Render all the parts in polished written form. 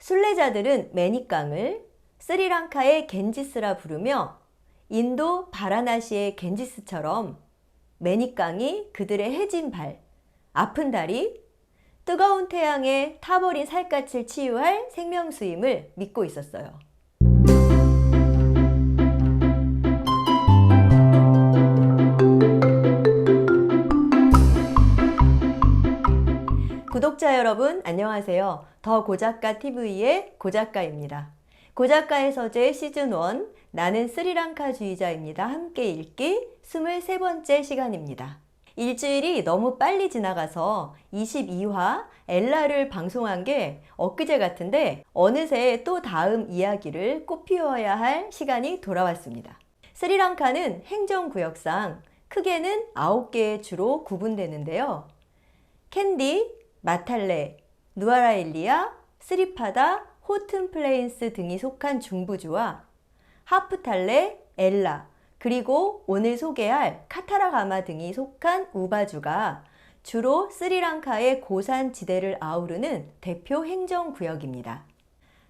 순례자들은 매니깡을 스리랑카의 겐지스라 부르며 인도 바라나시의 겐지스처럼 매니깡이 그들의 해진 발, 아픈 다리, 뜨거운 태양에 타버린 살갗을 치유할 생명수임을 믿고 있었어요. 구독자 여러분 안녕하세요. 더 고작가 TV의 고작가입니다. 고작가의 서재 시즌1 나는 스리랑카주의자입니다. 함께 읽기 23번째 시간입니다. 일주일이 너무 빨리 지나가서 22화 엘라를 방송한 게 엊그제 같은데 어느새 또 다음 이야기를 꽃피워야 할 시간이 돌아왔습니다. 스리랑카는 행정구역상 크게는 9개의 주로 구분되는데요. 캔디, 마탈레, 누아라엘리아, 스리파다, 호튼 플레인스 등이 속한 중부주와 하프탈레, 엘라, 그리고 오늘 소개할 카타라가마 등이 속한 우바주가 주로 스리랑카의 고산 지대를 아우르는 대표 행정구역입니다.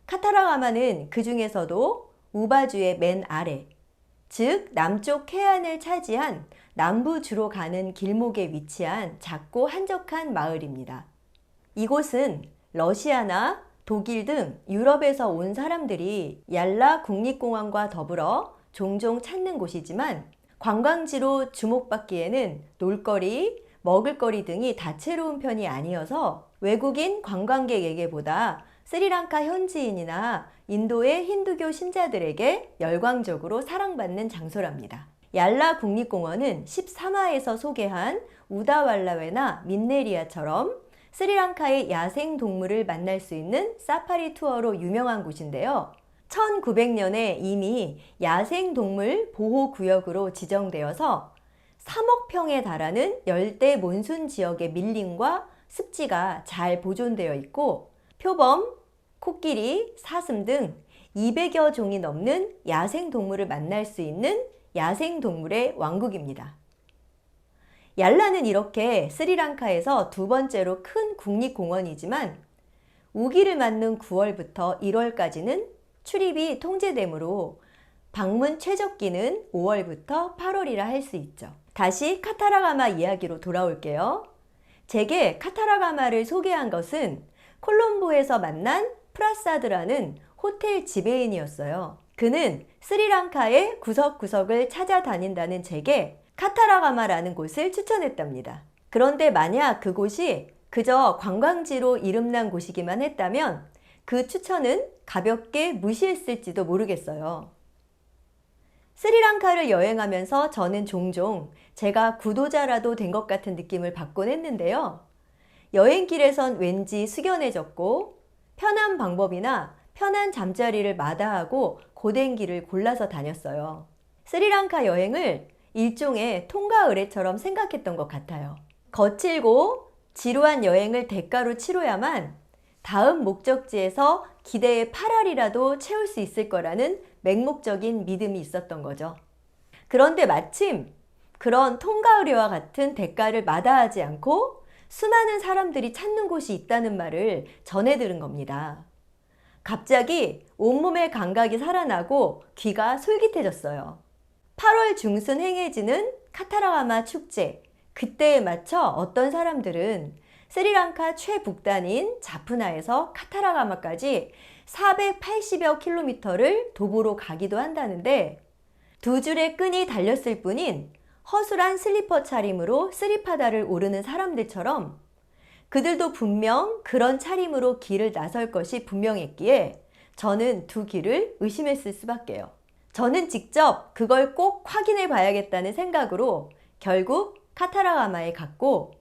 카타라가마는 그 중에서도 우바주의 맨 아래, 즉 남쪽 해안을 차지한 남부주로 가는 길목에 위치한 작고 한적한 마을입니다. 이곳은 러시아나 독일 등 유럽에서 온 사람들이 얄라 국립공원과 더불어 종종 찾는 곳이지만 관광지로 주목받기에는 놀거리, 먹을거리 등이 다채로운 편이 아니어서 외국인 관광객에게보다 스리랑카 현지인이나 인도의 힌두교 신자들에게 열광적으로 사랑받는 장소랍니다. 얄라 국립공원은 13화에서 소개한 우다왈라웨나 민네리아처럼 스리랑카의 야생동물을 만날 수 있는 사파리 투어로 유명한 곳인데요. 1900년에 이미 야생동물 보호구역으로 지정되어서 3억 평에 달하는 열대 몬순 지역의 밀림과 습지가 잘 보존되어 있고 표범, 코끼리, 사슴 등 200여 종이 넘는 야생동물을 만날 수 있는 야생동물의 왕국입니다. 얄라는 이렇게 스리랑카에서 두 번째로 큰 국립공원이지만 우기를 맞는 9월부터 1월까지는 출입이 통제되므로 방문 최적기는 5월부터 8월이라 할 수 있죠. 다시 카타라가마 이야기로 돌아올게요. 제게 카타라가마를 소개한 것은 콜롬보에서 만난 프라사드라는 호텔 지배인이었어요. 그는 스리랑카의 구석구석을 찾아다닌다는 제게 카타라가마라는 곳을 추천했답니다. 그런데 만약 그곳이 그저 관광지로 이름난 곳이기만 했다면 그 추천은 가볍게 무시했을지도 모르겠어요. 스리랑카를 여행하면서 저는 종종 제가 구도자라도 된 것 같은 느낌을 받곤 했는데요. 여행길에선 왠지 숙연해졌고 편한 방법이나 편한 잠자리를 마다하고 고된 길을 골라서 다녔어요. 스리랑카 여행을 일종의 통과 의례처럼 생각했던 것 같아요. 거칠고 지루한 여행을 대가로 치러야만 다음 목적지에서 기대의 8알이라도 채울 수 있을 거라는 맹목적인 믿음이 있었던 거죠. 그런데 마침 그런 통과 의례와 같은 대가를 마다하지 않고 수많은 사람들이 찾는 곳이 있다는 말을 전해 들은 겁니다. 갑자기 온몸의 감각이 살아나고 귀가 솔깃해졌어요. 8월 중순 행해지는 카타라가마 축제, 그때에 맞춰 어떤 사람들은 스리랑카 최북단인 자푸나에서 카타라가마까지 480여 킬로미터를 도보로 가기도 한다는데 두 줄의 끈이 달렸을 뿐인 허술한 슬리퍼 차림으로 스리파다를 오르는 사람들처럼 그들도 분명 그런 차림으로 길을 나설 것이 분명했기에 저는 두 길을 의심했을 수밖에요. 저는 직접 그걸 꼭 확인해 봐야겠다는 생각으로 결국 카타라가마에 갔고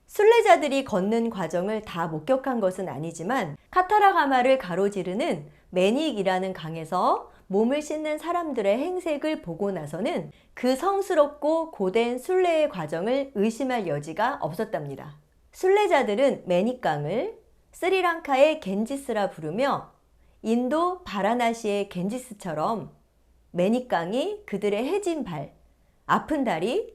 순례자들이 걷는 과정을 다 목격한 것은 아니지만 카타라가마를 가로지르는 매닉이라는 강에서 몸을 씻는 사람들의 행색을 보고 나서는 그 성스럽고 고된 순례의 과정을 의심할 여지가 없었답니다. 순례자들은 매닉강을 스리랑카의 겐지스라 부르며 인도 바라나시의 겐지스처럼 매닉강이 그들의 해진 발, 아픈 다리,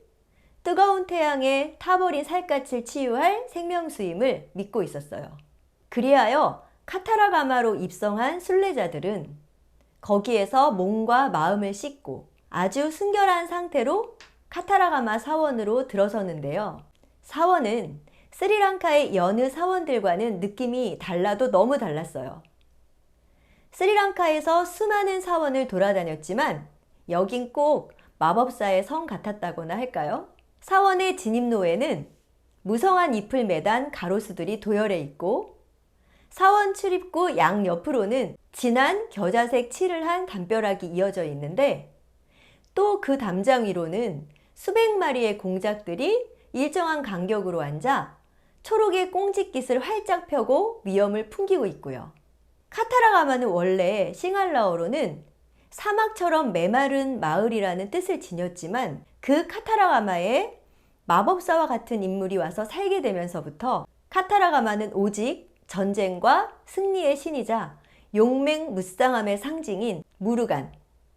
뜨거운 태양에 타버린 살갗을 치유할 생명수임을 믿고 있었어요. 그리하여 카타라가마로 입성한 순례자들은 거기에서 몸과 마음을 씻고 아주 순결한 상태로 카타라가마 사원으로 들어서는데요. 사원은 스리랑카의 여느 사원들과는 느낌이 달라도 너무 달랐어요. 스리랑카에서 수많은 사원을 돌아다녔지만 여긴 꼭 마법사의 성 같았다고나 할까요? 사원의 진입로에는 무성한 잎을 매단 가로수들이 도열해 있고 사원 출입구 양옆으로는 진한 겨자색 칠을 한 담벼락이 이어져 있는데 또 그 담장 위로는 수백 마리의 공작들이 일정한 간격으로 앉아 초록의 꽁짓깃을 활짝 펴고 위엄을 풍기고 있고요. 카타라가마는 원래 싱할라어로는 사막처럼 메마른 마을이라는 뜻을 지녔지만 그 카타라가마에 마법사와 같은 인물이 와서 살게 되면서부터 카타라가마는 오직 전쟁과 승리의 신이자 용맹무쌍함의 상징인 무르간,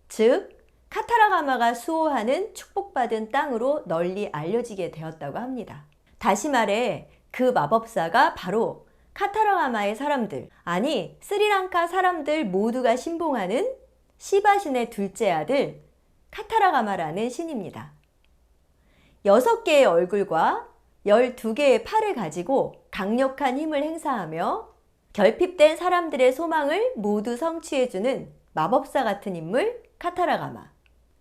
즉 카타라가마가 수호하는 축복받은 땅으로 널리 알려지게 되었다고 합니다. 다시 말해 그 마법사가 바로 카타라가마의 사람들, 아니 스리랑카 사람들 모두가 신봉하는 시바신의 둘째 아들 카타라가마라는 신입니다. 6개의 얼굴과 12개의 팔을 가지고 강력한 힘을 행사하며 결핍된 사람들의 소망을 모두 성취해주는 마법사 같은 인물 카타라가마.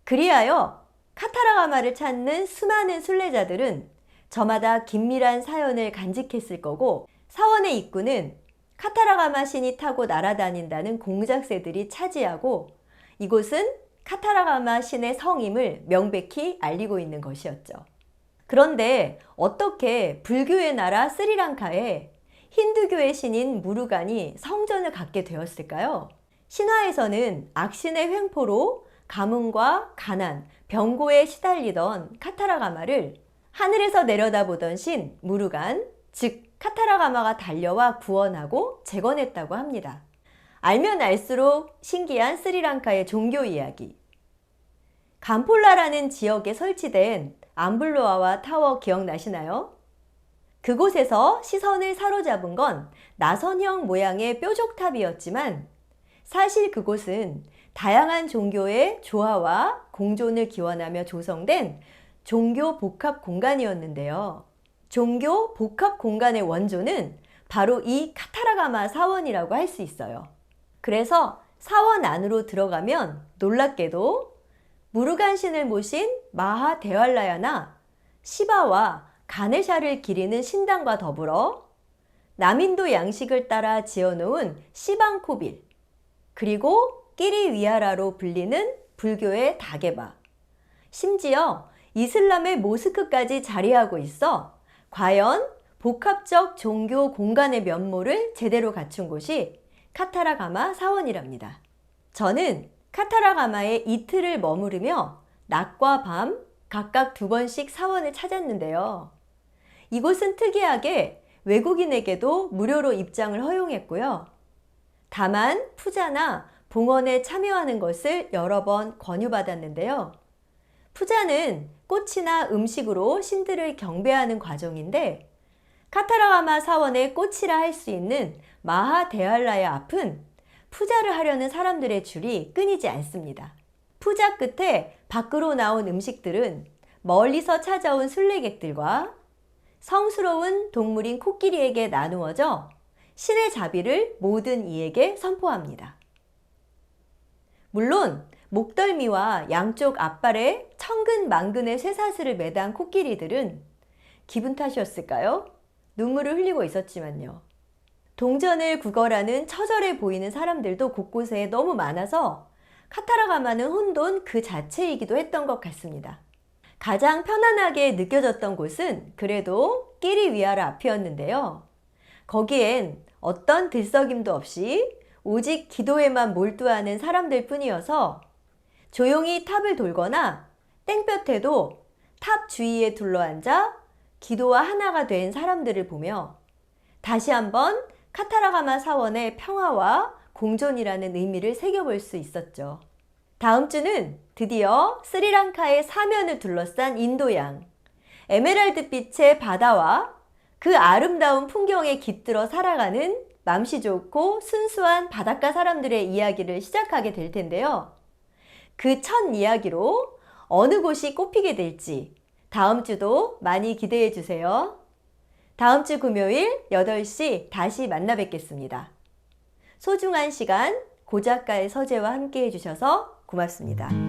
그리하여 카타라가마를 찾는 수많은 순례자들은 저마다 긴밀한 사연을 간직했을 거고 사원의 입구는 카타라가마 신이 타고 날아다닌다는 공작새들이 차지하고 이곳은 카타라가마 신의 성임을 명백히 알리고 있는 것이었죠. 그런데 어떻게 불교의 나라 스리랑카에 힌두교의 신인 무르간이 성전을 갖게 되었을까요? 신화에서는 악신의 횡포로 가뭄과 가난, 병고에 시달리던 카타라가마를 하늘에서 내려다보던 신 무르간, 즉 카타라가마가 달려와 구원하고 재건했다고 합니다. 알면 알수록 신기한 스리랑카의 종교 이야기. 감폴라라는 지역에 설치된 암블로아와 타워 기억나시나요? 그곳에서 시선을 사로잡은 건 나선형 모양의 뾰족탑이었지만 사실 그곳은 다양한 종교의 조화와 공존을 기원하며 조성된 종교 복합 공간이었는데요. 종교 복합 공간의 원조는 바로 이 카타라가마 사원이라고 할 수 있어요. 그래서 사원 안으로 들어가면 놀랍게도 무르간 신을 모신 마하 데왈라야나 시바와 가네샤를 기리는 신당과 더불어 남인도 양식을 따라 지어놓은 시방코빌, 그리고 끼리위아라로 불리는 불교의 다게바, 심지어 이슬람의 모스크까지 자리하고 있어 과연 복합적 종교 공간의 면모를 제대로 갖춘 곳이 카타라가마 사원이랍니다. 저는 카타라가마에 이틀을 머무르며 낮과 밤 각각 2번씩 사원을 찾았는데요. 이곳은 특이하게 외국인에게도 무료로 입장을 허용했고요. 다만 푸자나 봉헌에 참여하는 것을 여러 번 권유받았는데요. 푸자는 꽃이나 음식으로 신들을 경배하는 과정인데 카타라가마 사원의 꽃이라 할 수 있는 마하 데알라의 앞은 푸자를 하려는 사람들의 줄이 끊이지 않습니다. 푸자 끝에 밖으로 나온 음식들은 멀리서 찾아온 순례객들과 성스러운 동물인 코끼리에게 나누어져 신의 자비를 모든 이에게 선포합니다. 물론 목덜미와 양쪽 앞발에 천근만근의 쇠사슬을 매단 코끼리들은 기분 탓이었을까요? 눈물을 흘리고 있었지만요. 동전을 구걸하는 처절해 보이는 사람들도 곳곳에 너무 많아서 카타라가마는 혼돈 그 자체이기도 했던 것 같습니다. 가장 편안하게 느껴졌던 곳은 그래도 끼리위아라 앞이었는데요. 거기엔 어떤 들썩임도 없이 오직 기도에만 몰두하는 사람들 뿐이어서 조용히 탑을 돌거나 땡볕에도 탑 주위에 둘러앉아 기도와 하나가 된 사람들을 보며 다시 한번 카타라가마 사원의 평화와 공존이라는 의미를 새겨볼 수 있었죠. 다음 주는 드디어 스리랑카의 사면을 둘러싼 인도양, 에메랄드빛의 바다와 그 아름다운 풍경에 깃들어 살아가는 맘씨 좋고 순수한 바닷가 사람들의 이야기를 시작하게 될 텐데요. 그 첫 이야기로 어느 곳이 꼽히게 될지 다음 주도 많이 기대해 주세요. 다음 주 금요일 8시 다시 만나 뵙겠습니다. 소중한 시간 고작가의 서재와 함께 해주셔서 고맙습니다.